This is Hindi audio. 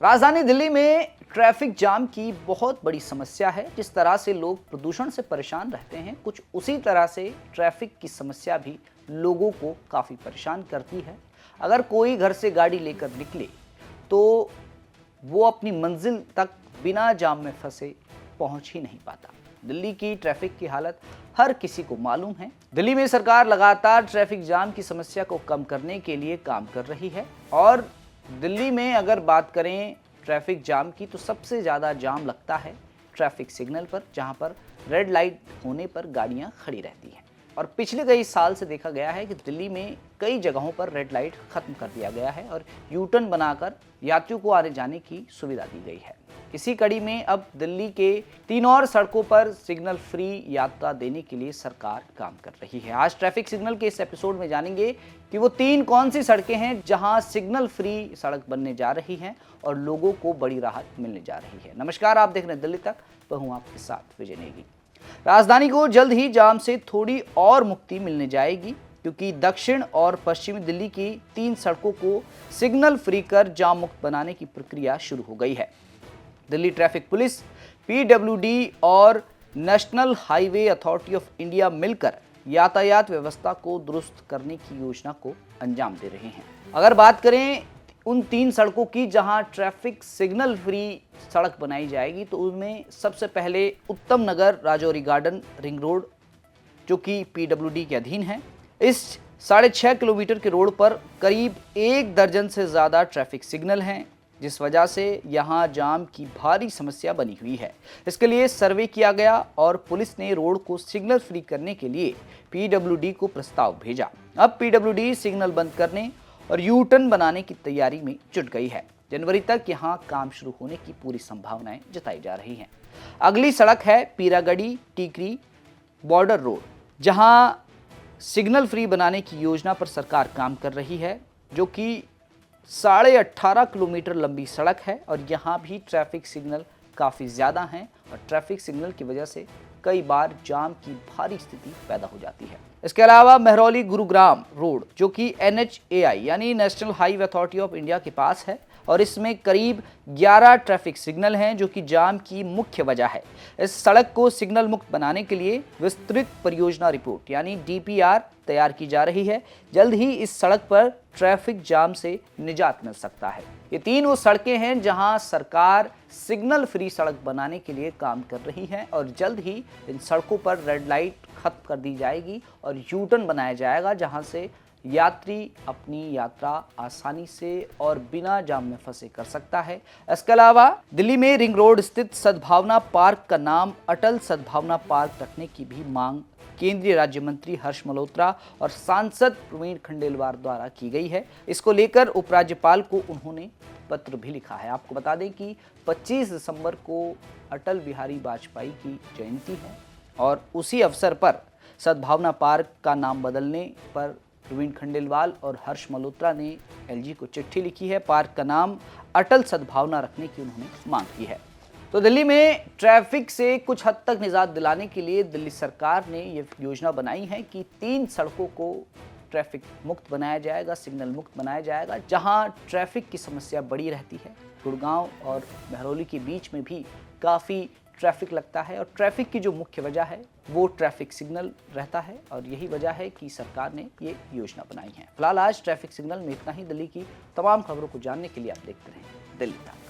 राजधानी दिल्ली में ट्रैफिक जाम की बहुत बड़ी समस्या है। जिस तरह से लोग प्रदूषण से परेशान रहते हैं, कुछ उसी तरह से ट्रैफिक की समस्या भी लोगों को काफ़ी परेशान करती है। अगर कोई घर से गाड़ी लेकर निकले तो वो अपनी मंजिल तक बिना जाम में फंसे पहुंच ही नहीं पाता। दिल्ली की ट्रैफिक की हालत हर किसी को मालूम है। दिल्ली में सरकार लगातार ट्रैफिक जाम की समस्या को कम करने के लिए काम कर रही है और दिल्ली में अगर बात करें ट्रैफिक जाम की, तो सबसे ज़्यादा जाम लगता है ट्रैफिक सिग्नल पर, जहां पर रेड लाइट होने पर गाड़ियां खड़ी रहती हैं। और पिछले कई साल से देखा गया है कि दिल्ली में कई जगहों पर रेड लाइट खत्म कर दिया गया है और यू टर्न बनाकर यात्रियों को आने जाने की सुविधा दी गई है। इसी कड़ी में अब दिल्ली के 3 और सड़कों पर सिग्नल फ्री यात्रा देने के लिए सरकार काम कर रही है। आज ट्रैफिक सिग्नल के इस एपिसोड में जानेंगे कि वो 3 कौन सी सड़कें हैं जहां सिग्नल फ्री सड़क बनने जा रही हैं और लोगों को बड़ी राहत मिलने जा रही है। नमस्कार, आप देख रहे हैं दिल्ली तक, मैं हूं आपके साथ विजय नेगी। राजधानी को जल्द ही जाम से थोड़ी और मुक्ति मिलने जाएगी, क्योंकि दक्षिण और पश्चिमी दिल्ली की 3 सड़कों को सिग्नल फ्री कर जाम मुक्त बनाने की प्रक्रिया शुरू हो गई है। दिल्ली ट्रैफिक पुलिस, पीडब्ल्यूडी और national highway authority of India मिलकर यातायात व्यवस्था को दुरुस्त करने की योजना को अंजाम दे रहे हैं। अगर बात करें उन 3 सड़कों की जहां ट्रैफिक सिग्नल फ्री सड़क बनाई जाएगी, तो उनमें सबसे पहले उत्तम नगर राजौरी गार्डन रिंग रोड, जो कि पीडब्ल्यूडी के अधीन है। इस 6.5 किलोमीटर के रोड पर करीब 1 दर्जन से ज़्यादा ट्रैफिक सिग्नल हैं, जिस वजह से यहाँ जाम की भारी समस्या बनी हुई है। इसके लिए सर्वे किया गया और पुलिस ने रोड को सिग्नल फ्री करने के लिए पीडब्ल्यूडी को प्रस्ताव भेजा। अब पीडब्ल्यूडी सिग्नल बंद करने और यू टर्न बनाने की तैयारी में जुट गई है। जनवरी तक यहाँ काम शुरू होने की पूरी संभावनाएं जताई जा रही हैं। अगली सड़क है पीरागढ़ी टीकरी बॉर्डर रोड, जहाँ सिग्नल फ्री बनाने की योजना पर सरकार काम कर रही है, जो कि 18.5 किलोमीटर लंबी सड़क है और यहाँ भी ट्रैफिक सिग्नल काफ़ी ज़्यादा हैं और ट्रैफिक सिग्नल की वजह से कई बार जाम की भारी स्थिति पैदा हो जाती है। इसके अलावा महरौली गुरुग्राम रोड, जो कि NHAI यानी national highway authority of India के पास है और इसमें करीब 11 ट्रैफिक सिग्नल हैं, जो कि जाम की मुख्य वजह है। इस सड़क को सिग्नल मुक्त बनाने के लिए विस्तृत परियोजना रिपोर्ट यानी DPR तैयार की जा रही है। जल्द ही इस सड़क पर ट्रैफिक जाम से निजात मिल सकता है। ये 3 वो सड़कें हैं जहां सरकार सिग्नल फ्री सड़क बनाने के लिए काम कर रही है और जल्द ही इन सड़कों पर रेड लाइट खत्म कर दी जाएगी और यू टर्न बनाया जाएगा, जहां से यात्री अपनी यात्रा आसानी से और बिना जाम में फंसे कर सकता है। इसके अलावा दिल्ली में रिंग रोड स्थित सद्भावना पार्क का नाम अटल सद्भावना पार्क रखने की भी मांग केंद्रीय राज्य मंत्री हर्ष मल्होत्रा और सांसद प्रवीण खंडेलवाल द्वारा की गई है। इसको लेकर उपराज्यपाल को उन्होंने पत्र भी लिखा है। आपको बता दें कि 25 दिसंबर को अटल बिहारी वाजपेयी की जयंती है और उसी अवसर पर सद्भावना पार्क का नाम बदलने पर प्रवीण खंडेलवाल और हर्ष मल्होत्रा ने LG को चिट्ठी लिखी है। पार्क का नाम अटल सद्भावना रखने की उन्होंने मांग की है। तो दिल्ली में ट्रैफिक से कुछ हद तक निजात दिलाने के लिए दिल्ली सरकार ने ये योजना बनाई है कि 3 सड़कों को ट्रैफिक मुक्त बनाया जाएगा, सिग्नल मुक्त बनाया जाएगा, जहां ट्रैफिक की समस्या बड़ी रहती है। गुड़गांव और महरौली के बीच में भी काफ़ी ट्रैफिक लगता है और ट्रैफिक की जो मुख्य वजह है वो ट्रैफिक सिग्नल रहता है और यही वजह है कि सरकार ने ये योजना बनाई है। फिलहाल आज ट्रैफिक सिग्नल में इतना ही। दिल्ली की तमाम खबरों को जानने के लिए आप देखते रहें दिल्ली तक।